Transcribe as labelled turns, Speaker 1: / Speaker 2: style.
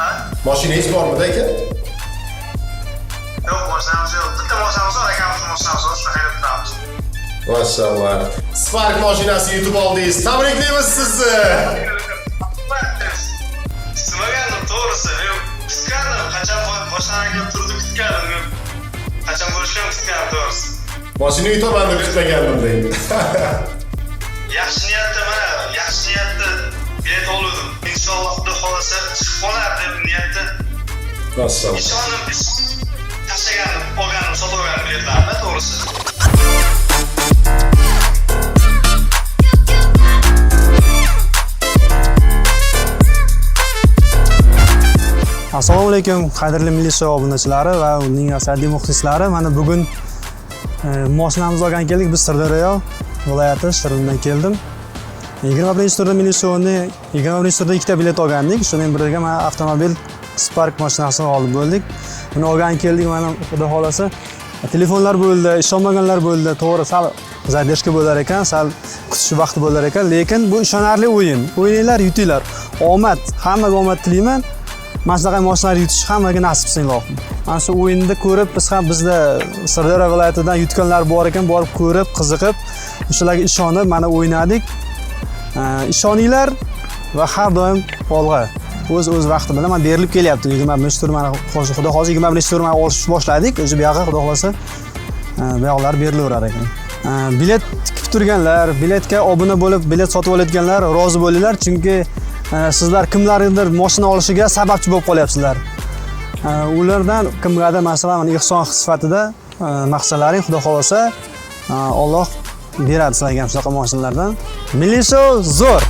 Speaker 1: Ha?
Speaker 2: Mashinangiz bormi aka?
Speaker 1: Yo'q, mashinamiz yo'q. Bitta mashinamiz bor, akamizning mashinasi bor, shuni haydab turamiz.
Speaker 2: Mashallah. Spark mashinasi yutib oldingiz. Tabriklaymiz sizni.
Speaker 1: Istimagandim, to'g'risi. Kutgandim, qachon mashinaga turdi kutgandim. Qachon bo'lishini kutgandim, to'g'risi.
Speaker 2: Mashina yutaman deb kutmagandim deydi.
Speaker 1: Yaxshi niyatda bilet oldim. Inshaalloh Xudo xolasa chiqib qolar deb niyatda.
Speaker 2: Mashallah.
Speaker 1: Ishonib tashlaganim, olganim, sotib olganim biletlarni, to'g'risi.
Speaker 3: Assalomu alaykum, qadrli Milliy show obunachilari va uning asosiy muxlislari. Mana bugun mashinamizni olgan keldik. Biz Sirdaryo viloyati Shirindan keldim. 21-turda Milliy showni 21-turda ikkita bilet olgandik. Shundan biriga mana avtomobil Spark mashinasini olib bo'ldik. Buni olgan keldik, mana xudo xolasa telefonlar bo'ldi, ishonmaganlar bo'ldi. To'g'ri, sal zadержка bo'lar ekan, sal kutish vaqti bo'lar ekan, lekin bu ishonarli o'yin. O'yinglar, yutinglar. Omad, hammaga omad tilayman. Mana shunaqa mashinalar yutish hammaga nasib qilsin ilohim. Mana shu o'yinni ko'rib, bizda Sirdaryo viloyatidan yutganlar bor ekan, borib ko'rib, qiziqib, o'shalarga ishonib mana o'ynadik. Ishoninglar va har doim olg'a. O'z vaqti bilan mana berilib kelyapti. 21 tur mana xudo xohlasa 21 tur mana olish boshladik. O'zi bu yoqqa xudo xohlasa bu yoqlar berilaverar ekan. Bilet tikib turganlar, biletga obuna bo'lib, bilet sotib olayotganlar rozi bo'linglar, chunki sizlar kimlarnidir mashina olishiga sababchi bo'lib qolyapsizlar. Ulardan kimgadir masalan ehson sifatida maqsadlaring xudo xolasa Alloh beradi sizlarga ham shunaqa mashinalardan. Milliy show zo'r.